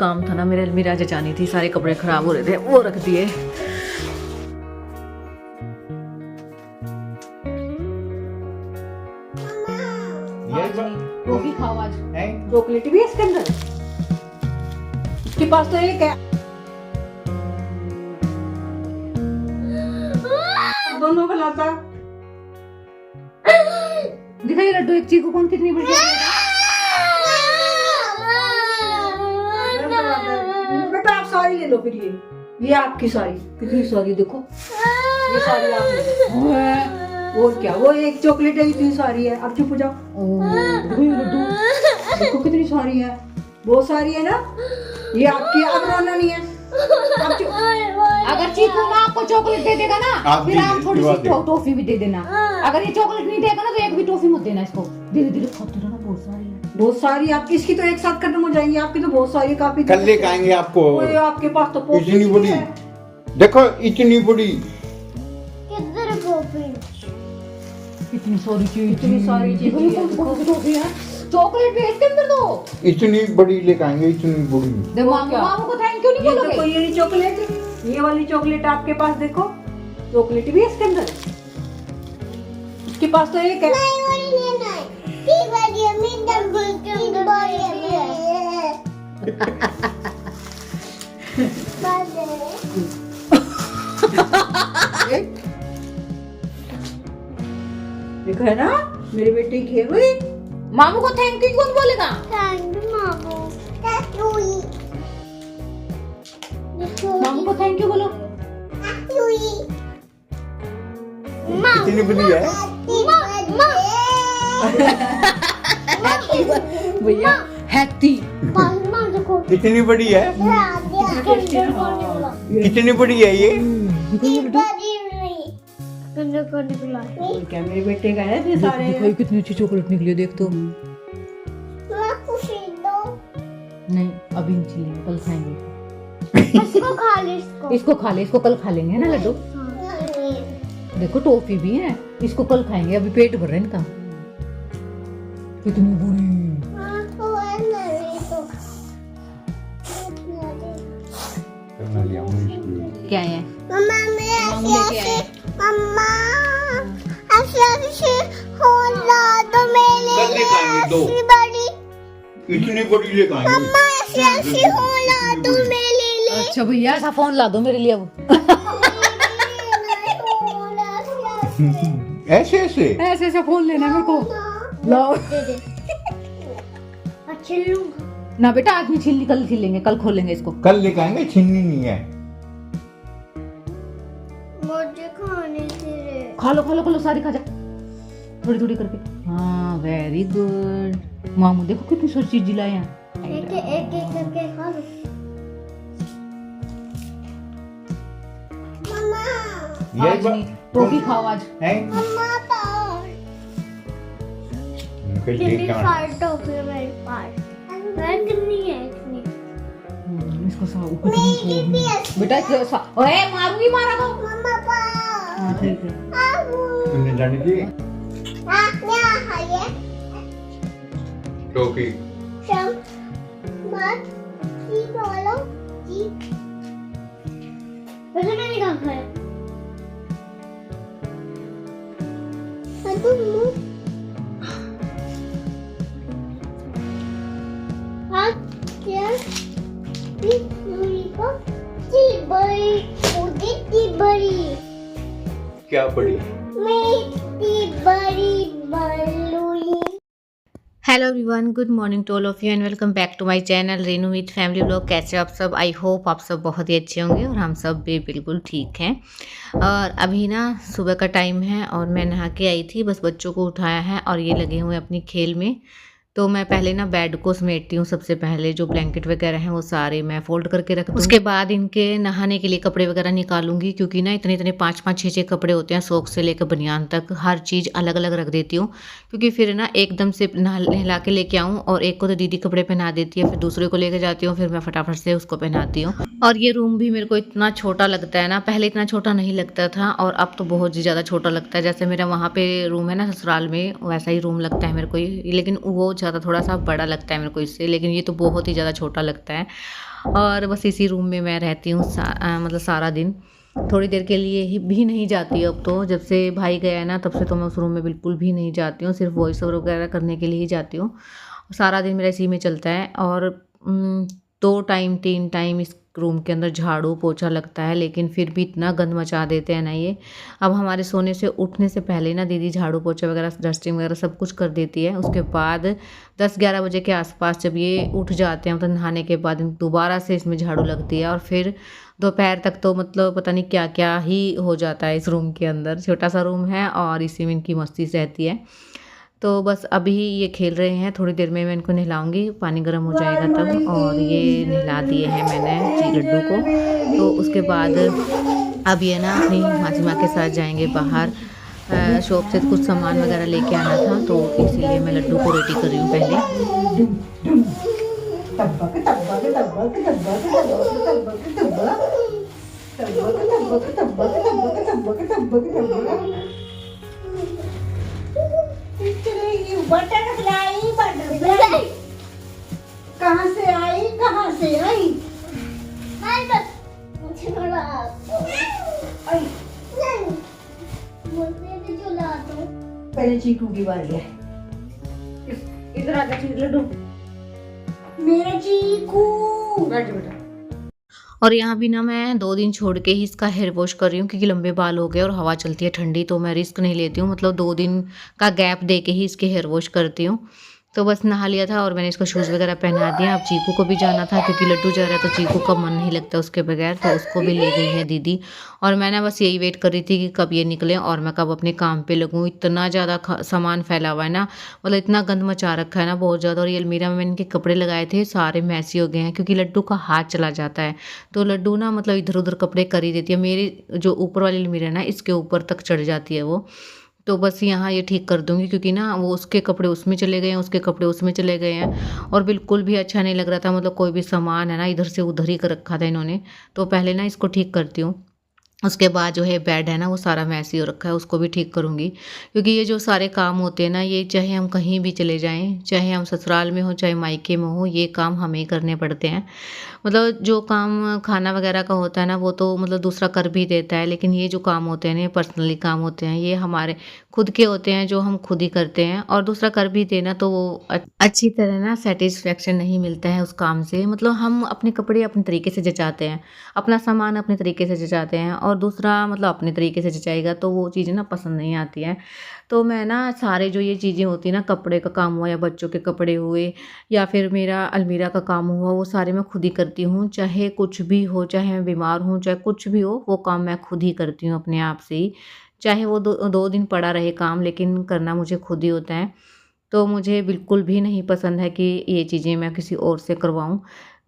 काम था ना, मेरे अलमीरा जचानी थी, सारे कपड़े खराब हो रहे थे, वो रख दिए। टॉफी खाओ आज। चॉकलेट भी है इसके अंदर। इसके पास तो एक है। दोनों का लाता। दिखाइए लड्डू, एक चीकू कौन कितनी बड़ी है। बेटा आप साड़ी ले लो फिर ये आपकी साड़ी कितनी सारी देखो, ये साड़ी आप ले लो। और क्या, वो एक चॉकलेट है, इतनी सारी है। अब चुप हो जाओ। लड्डू देखो कितनी सारी है, बहुत सारी है ना। ये आपकी, अब रोना नहीं है। अब अगर चीकू ना आपको चॉकलेट दे देगा ना, फिर आप थोड़ी सी टॉफी भी दे देना। अगर ये चॉकलेट नहीं देगा ना, तो एक भी टॉफी मत देना इसको। धीरे धीरे खाते रहना, बहुत सारी है। बहुत सारी आपकी, इसकी तो एक साथ खत्म हो जाएंगी। आपकी तो बहुत सारी, काफी कल लेके आएंगे आपको। ओए, आपके पास तो इतनी बड़ी, देखो इतनी बड़ी। इतनी सारी चीज, इतनी सारी चीज चॉकलेट भी है इसके अंदर। तो इतनी बड़ी लेके आएंगे, इतनी बड़ी। मामू को थैंक यू नहीं ये बोलोगे? देखो, ये चॉकलेट, ये वाली चॉकलेट आपके पास देखो, चॉकलेट भी है इसके अंदर। इसके पास तो एक है। देखो है ना, मेरी बेटी की है हुई। मामू को थैंक यू कौन बोलेगा? मामू को थैंक यू बोलो। इतनी बड़ी है भैया, हैप्पी। इतनी बड़ी है, कितनी बड़ी है ये। क्या मेरे बेटे का है, ये सारे देखो कितनी अच्छी चॉकलेट निकली है, देख तो। नहीं अभी नहीं छिलेंगे, कल खाएंगे। इसको खा ले, इसको कल खा लेंगे ना लड्डू। देखो टॉफी भी है, इसको कल खाएंगे, अभी पेट भर रहा है इनका। कितनी बुरी। क्या है? मामू लेके आए। इतनी बड़ी लेके आएंगे। अच्छा भैया, ऐसा फोन ला दो मेरे लिए अब। ऐसे ऐसे ऐसे ऐसे फोन लेना है मेरे को। लाओ ना बेटा, आज नहीं छील, कल छीलेंगे, कल खोलेंगे इसको। कल लेके आएंगे, छीननी नहीं है। खा लो खा लो खा लो, सारी खा जा, थोड़ी थोड़ी करके। हाँ वेरी गुड। मामू देखो कितनी सारी चीज लाए हैं। एक करके खा लो। आज नहीं, टॉफी खाओ आज। है इसको बेटा, ओए मारूंगी, मारा तो। हाँ ठीक है। तुमने जाने दी टोपी। क्या बड़ी? Hello everyone, good morning to all of you and welcome back to my channel Renu with family vlog. कैसे हो आप सब? आई होप आप सब बहुत ही अच्छे होंगे और हम सब भी बिल्कुल ठीक हैं। और अभी ना सुबह का टाइम है और मैं नहा के आई थी, बस बच्चों को उठाया है और ये लगे हुए अपनी खेल में। तो मैं पहले ना बेड को समेटती हूँ, सबसे पहले जो ब्लैंकेट वगैरह हैं वो सारे मैं फोल्ड करके रख दूँ। उसके बाद इनके नहाने के लिए कपड़े वगैरह निकालूंगी, क्योंकि ना इतने इतने 5-5 6-6 कपड़े होते हैं, सोक से लेकर बनियान तक हर चीज़ अलग अलग रख देती हूँ। क्योंकि फिर ना एकदम से नहला के लेके आऊँ और एक को तो दीदी कपड़े पहना देती है, फिर दूसरे को लेके जाती हूँ, फिर मैं फटाफट से उसको पहनाती हूँ। और ये रूम भी मेरे को इतना छोटा लगता है ना, पहले इतना छोटा नहीं लगता था और अब तो बहुत ही ज़्यादा छोटा लगता है। जैसे मेरा वहाँ पे रूम है ना ससुराल में, वैसा ही रूम लगता है मेरे को, लेकिन वो ज़्यादा थोड़ा सा बड़ा लगता है मेरे को इससे, लेकिन ये तो बहुत ही ज़्यादा छोटा लगता है। और बस इसी रूम में मैं रहती हूँ मतलब सारा दिन। थोड़ी देर के लिए ही भी नहीं जाती अब तो, जब से भाई गया है ना तब से तो मैं उस रूम में बिल्कुल भी नहीं जाती हूँ, सिर्फ वॉइस ओवर वगैरह करने के लिए ही जाती हूँ। सारा दिन मेरा इसी में चलता है। और 2 टाइम 3 टाइम इस रूम के अंदर झाड़ू पोछा लगता है, लेकिन फिर भी इतना गंद मचा देते हैं ना ये। अब हमारे सोने से उठने से पहले ना दीदी झाड़ू पोछा वगैरह डस्टिंग वगैरह सब कुछ कर देती है। उसके बाद 10-11 बजे के आसपास जब ये उठ जाते हैं मतलब नहाने के बाद, दोबारा से इसमें झाड़ू लगती है। और फिर दोपहर तक तो मतलब पता नहीं क्या क्या ही हो जाता है इस रूम के अंदर। छोटा सा रूम है और इसी में इनकी मस्ती रहती है। तो बस अभी ये खेल रहे हैं, थोड़ी देर में मैं इनको नहलाऊंगी, पानी गर्म हो जाएगा तब। और ये नहला दिए हैं मैंने जी लड्डू को। तो उसके बाद अब ये ना अपनी मासी माँ के साथ जाएंगे बाहर। शॉप से कुछ सामान वगैरह लेके आना था, तो इसीलिए मैं लड्डू को रेडी कर रही हूँ पहले। कहाँ से आई, कहाँ से आई? पहले चीकू की बारी है। इधर आकर चीज लड्डू मेरा चीकू। बैठ बेटा। और यहाँ भी ना मैं 2 दिन छोड़ के ही इसका हेयर वॉश कर रही हूँ, क्योंकि लंबे बाल हो गए और हवा चलती है ठंडी, तो मैं रिस्क नहीं लेती हूँ। मतलब 2 दिन का गैप दे के ही इसके हेयर वॉश करती हूँ। तो बस नहा लिया था और मैंने इसको शूज़ वगैरह पहना दिया। अब चीकू को भी जाना था, क्योंकि लड्डू जा रहा है तो चीकू का मन नहीं लगता उसके बगैर, तो उसको भी ले गई है दीदी। और मैं ना बस यही वेट कर रही थी कि कब ये निकले और मैं कब अपने काम पे लगूँ। इतना ज़्यादा सामान फैला हुआ है ना, मतलब इतना गंद मचा रखा है ना बहुत ज़्यादा। और ये अलमीरा में मैंने इनके कपड़े लगाए थे, सारे मैसी हो गए हैं, क्योंकि लड्डू का हाथ चला जाता है तो लड्डू ना मतलब इधर उधर कपड़े कर ही देती है। मेरी जो ऊपर वाली अलमीरा है ना, इसके ऊपर तक चढ़ जाती है वो। तो बस यहाँ ये ठीक कर दूँगी, क्योंकि ना वो उसके कपड़े उसमें चले गए हैं, उसके कपड़े उसमें चले गए हैं, और बिल्कुल भी अच्छा नहीं लग रहा था। मतलब कोई भी सामान है ना इधर से उधर ही कर रखा था इन्होंने। तो पहले ना इसको ठीक करती हूँ, उसके बाद जो है बेड है ना वो सारा मैसी हो रखा है, उसको भी ठीक करूँगी। क्योंकि ये जो सारे काम होते हैं ना, ये चाहे हम कहीं भी चले जाएं, चाहे हम ससुराल में हो चाहे मायके में हो, ये काम हमें ही करने पड़ते हैं। मतलब जो काम खाना वगैरह का होता है ना, वो तो मतलब दूसरा कर भी देता है, लेकिन ये जो काम होते हैं ना, ये पर्सनली काम होते हैं, ये हमारे खुद के होते हैं, जो हम खुद ही करते हैं। और दूसरा कर भी देना तो वो अच्छी तरह ना सेटिस्फेक्शन नहीं मिलता है उस काम से। मतलब हम अपने कपड़े अपने तरीके से जचाते हैं, अपना सामान अपने तरीके से जचाते हैं, और दूसरा मतलब अपने तरीके से जचाएगा तो वो चीज़ें ना पसंद नहीं आती हैं। तो मैं ना सारे जो ये चीज़ें होती हैं ना, कपड़े का काम हुआ या बच्चों के कपड़े हुए या फिर मेरा अलमीरा का काम हुआ, वो सारे मैं खुद ही करती हूँ। चाहे कुछ भी हो, चाहे मैं बीमार हूँ, चाहे कुछ भी हो, वो काम मैं खुद ही करती हूँ अपने आप से ही। चाहे वो 2 दिन पड़ा रहे काम, लेकिन करना मुझे खुद ही होता है। तो मुझे बिल्कुल भी नहीं पसंद है कि ये चीज़ें मैं किसी और से करवाऊँ।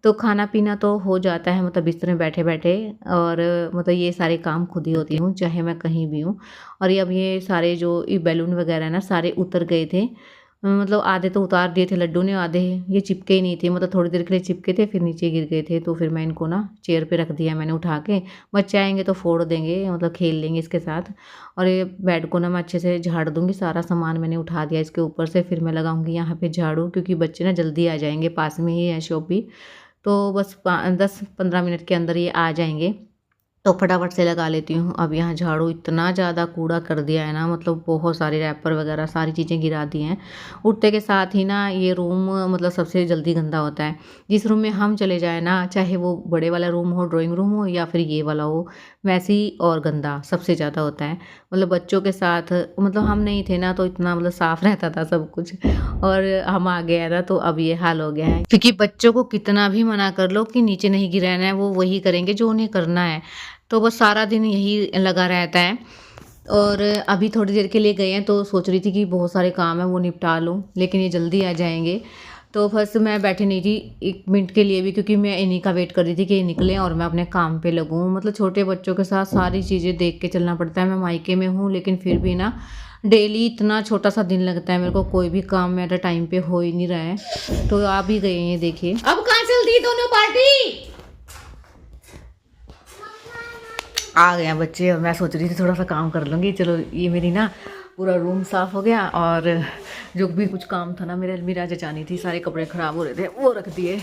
तो खाना पीना तो हो जाता है मतलब बिस्तर में बैठे बैठे, और मतलब ये सारे काम खुद ही होती हूँ, चाहे मैं कहीं भी हूँ। और ये अब ये सारे जो ये बैलून वगैरह है ना, सारे उतर गए थे। मतलब आधे तो उतार दिए थे लड्डू ने, आधे ये चिपके ही नहीं थे। मतलब थोड़ी देर के लिए चिपके थे, फिर नीचे गिर गए थे। तो फिर मैं इनको ना चेयर पे रख दिया मैंने उठा के। बच्चे आएंगे तो फोड़ देंगे, मतलब खेल लेंगे इसके साथ। और ये बेड को ना मैं अच्छे से झाड़ दूँगी, सारा सामान मैंने उठा दिया इसके ऊपर से। फिर मैं लगाऊंगी यहाँ पे झाड़ू, क्योंकि बच्चे ना जल्दी आ जाएंगे, पास में ही है शॉप भी। तो बस 10-15 मिनट के अंदर ये आ जाएंगे, तो फटाफट से लगा लेती हूँ। अब यहाँ झाड़ू इतना ज़्यादा कूड़ा कर दिया है ना, मतलब बहुत सारे रैपर वगैरह सारी चीज़ें गिरा दी हैं। उठते के साथ ही ना ये रूम मतलब सबसे जल्दी गंदा होता है। जिस रूम में हम चले जाए ना, चाहे वो बड़े वाला रूम हो, ड्राइंग रूम हो, या फिर ये वाला हो, वैसे ही और गंदा सबसे ज़्यादा होता है। मतलब बच्चों के साथ मतलब हम नहीं थे ना, तो इतना मतलब साफ़ रहता था सब कुछ, और हम आ गए ना तो अब ये हाल हो गया है। क्योंकि बच्चों को कितना भी मना कर लो कि नीचे नहीं गिराना है, वो वही करेंगे जो उन्हें करना है। तो बस सारा दिन यही लगा रहता है। और अभी थोड़ी देर के लिए गए हैं, तो सोच रही थी कि बहुत सारे काम है वो निपटा लूँ, लेकिन ये जल्दी आ जाएंगे। तो बस मैं बैठी नहीं थी 1 मिनट के लिए भी, क्योंकि मैं इन्हीं का वेट कर रही थी कि ये निकलें और मैं अपने काम पे लगूँ। मतलब छोटे बच्चों के साथ सारी चीज़ें देख के चलना पड़ता है। मैं मायके में हूँ, लेकिन फिर भी ना डेली इतना छोटा सा दिन लगता है मेरे को, कोई भी काम मेरा टाइम पे हो ही नहीं रहा है। तो आ भी गए हैं, देखिए। अब कहाँ चलती दोनों पार्टी? आ गए हैं बच्चे, और मैं सोच रही थी थोड़ा सा काम कर लूँगी। चलो ये मेरी ना पूरा रूम साफ़ हो गया और जो भी कुछ काम था ना, मेरे अलमीरा जचानी थी, सारे कपड़े ख़राब हो रहे थे वो रख दिए।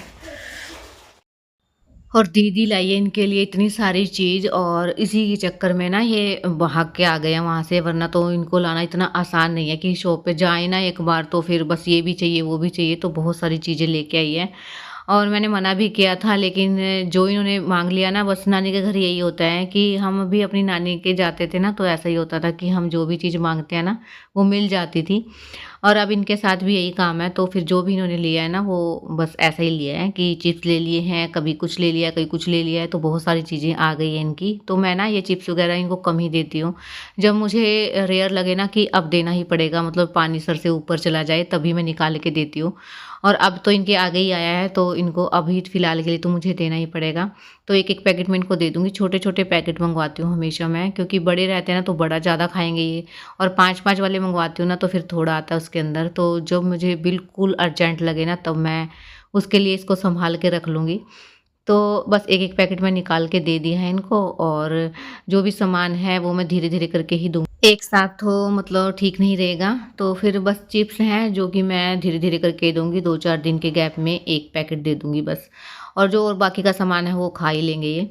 और दीदी लाई है इनके लिए इतनी सारी चीज़ और इसी के चक्कर में ना ये भाग के आ गए हैं वहाँ से, वरना तो इनको लाना इतना आसान नहीं है कि शॉप पे जाए ना एक बार तो फिर बस ये भी चाहिए वो भी चाहिए, तो बहुत सारी चीज़ें लेके आई है। और मैंने मना भी किया था, लेकिन जो इन्होंने मांग लिया ना, बस नानी के घर यही होता है कि हम भी अपनी नानी के जाते थे ना, तो ऐसा ही होता था कि हम जो भी चीज़ मांगते हैं ना वो मिल जाती थी। और अब इनके साथ भी यही काम है, तो फिर जो भी इन्होंने लिया है ना वो बस ऐसा ही लिया है कि चिप्स ले लिए हैं, कभी कुछ ले लिया, कभी कुछ ले लिया है, तो बहुत सारी चीज़ें आ गई हैं इनकी। तो मैं ना ये चिप्स वगैरह इनको कम ही देती हूँ, जब मुझे रेयर लगे ना कि अब देना ही पड़ेगा, मतलब पानी सर से ऊपर चला जाए, तभी मैं निकाल के देती हूँ। और अब तो इनके आगे ही आया है, तो इनको अभी फ़िलहाल के लिए तो मुझे देना ही पड़ेगा। तो एक एक पैकेट मैं इनको दे दूँगी, छोटे छोटे पैकेट मंगवाती हूँ हमेशा मैं, क्योंकि बड़े रहते हैं ना तो बड़ा ज़्यादा खाएंगे ये, और 5-5 वाले मंगवाती हूँ ना तो फिर थोड़ा आता है उसके अंदर। तो जब मुझे बिल्कुल अर्जेंट लगे ना तब मैं उसके लिए इसको संभाल के रख लूँगी। तो बस एक एक पैकेट मैं निकाल के दे दिया है इनको, और जो भी सामान है वो मैं धीरे धीरे करके ही दूँगी, एक साथ तो मतलब ठीक नहीं रहेगा। तो फिर बस चिप्स हैं जो कि मैं धीरे धीरे करके दूँगी, 2-4 दिन के गैप में एक पैकेट दे दूँगी बस, और जो और बाकी का सामान है वो खा ही लेंगे ये।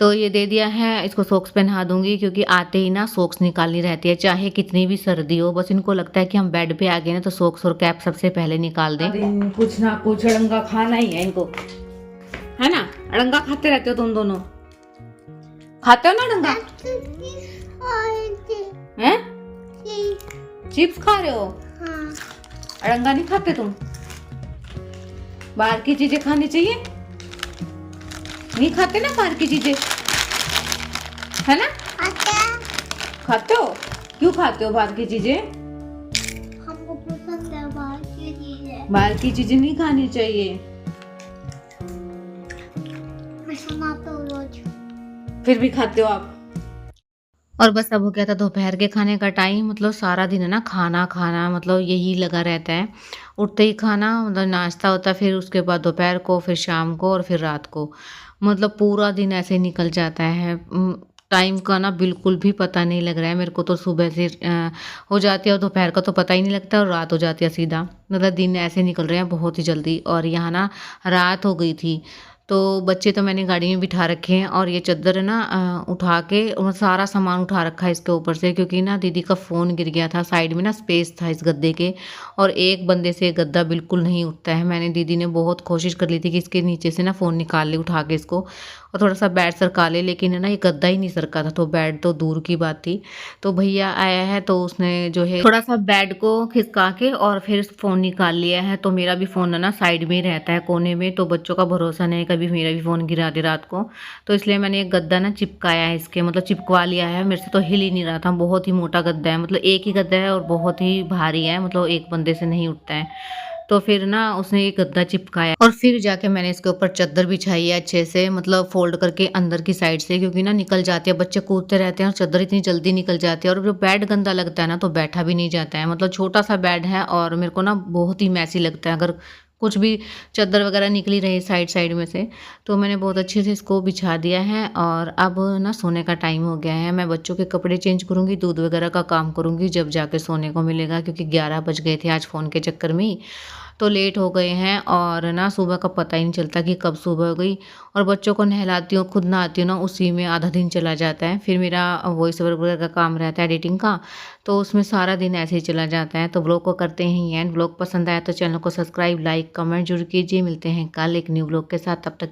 तो ये दे दिया है, इसको सॉक्स पहना दूँगी क्योंकि आते ही ना सॉक्स निकालनी रहती है, चाहे कितनी भी सर्दी हो, बस इनको लगता है कि हम बेड पे आ गए ना तो सॉक्स और कैप सबसे पहले निकाल दें। कुछ ना कुछ अड़ंगा खाना ही है इनको, है ना? अड़ंगा खाते रहते हो तुम दोनों, खाते हो ना अड़ंगा? हैं? चिप्स खा रहे हो? अड़ंगा नहीं खाते तुम? बाहर की चीजें खानी चाहिए, नहीं खाते ना बाहर की चीजें, है ना? खाते हो? क्यों खाते हो बाहर की चीजें? हमको पसंद है बाहर की चीजें। बाहर की चीजें नहीं खानी चाहिए। मैं सुनाता हूँ रोज। फिर भी खाते हो आप। और बस अब हो गया था दोपहर के खाने का टाइम, मतलब सारा दिन है ना खाना खाना मतलब यही लगा रहता है। उठते ही खाना, मतलब नाश्ता होता है, फिर उसके बाद दोपहर को, फिर शाम को और फिर रात को, मतलब पूरा दिन ऐसे निकल जाता है। टाइम का ना बिल्कुल भी पता नहीं लग रहा है मेरे को, तो सुबह से हो जाती है और दोपहर का तो पता ही नहीं लगता और रात हो जाती है सीधा, मतलब दिन ऐसे निकल रहे हैं बहुत ही जल्दी। और यहाँ ना रात हो गई थी, तो बच्चे तो मैंने गाड़ी में बिठा रखे हैं, और ये चद्दर है ना उठा के, और सारा सामान उठा रखा है इसके ऊपर से, क्योंकि ना दीदी का फ़ोन गिर गया था, साइड में ना स्पेस था इस गद्दे के, और एक बंदे से गद्दा बिल्कुल नहीं उठता है। मैंने दीदी ने बहुत कोशिश कर ली थी कि इसके नीचे से ना फ़ोन निकाल ले उठा के इसको, और थोड़ा सा बेड सरका ले, लेकिन है ना ये गद्दा ही नहीं सरका था, तो बेड तो दूर की बात थी। तो भैया आया है तो उसने जो है थोड़ा सा बेड को खिसका के और फिर फ़ोन निकाल लिया है। तो मेरा भी फ़ोन है ना साइड में ही रहता है कोने में, तो बच्चों का भरोसा नहीं, कभी मेरा भी फ़ोन गिरा दे रात को, तो इसलिए मैंने एक गद्दा ना चिपकाया है इसके, मतलब चिपकवा लिया है। मेरे से तो हिल ही नहीं रहा था, बहुत ही मोटा गद्दा है, मतलब एक ही गद्दा है और बहुत ही भारी है, मतलब एक बंदे से नहीं उठता है। तो फिर ना उसने ये गद्दा चिपकाया, और फिर जाके मैंने इसके ऊपर चादर बिछाई है अच्छे से, मतलब फोल्ड करके अंदर की साइड से, क्योंकि ना निकल जाती है, बच्चे कूदते रहते हैं और चादर इतनी जल्दी निकल जाती है, और जो बेड गंदा लगता है ना तो बैठा भी नहीं जाता है, मतलब छोटा सा बेड है और मेरे को ना बहुत ही मैसी लगता है अगर कुछ भी चादर वगैरह निकली रही साइड साइड में से। तो मैंने बहुत अच्छे से इसको बिछा दिया है, और अब ना सोने का टाइम हो गया है। मैं बच्चों के कपड़े चेंज करूँगी, दूध वगैरह का काम करूँगी, जब जाके सोने को मिलेगा, क्योंकि 11 बज गए थे आज फ़ोन के चक्कर में ही, तो लेट हो गए हैं, और ना सुबह का पता ही नहीं चलता कि कब सुबह हो गई। और बच्चों को नहलाती हूँ, खुद नहाती हूँ ना, उसी में आधा दिन चला जाता है। फिर मेरा वॉइस ओवर वगैरह का काम रहता है एडिटिंग का, तो उसमें सारा दिन ऐसे ही चला जाता है। तो ब्लॉग को करते हैं एंड, ब्लॉग पसंद आया तो चैनल को सब्सक्राइब, लाइक, कमेंट जरूर कीजिए। मिलते हैं कल एक न्यू ब्लॉग के साथ, तब तक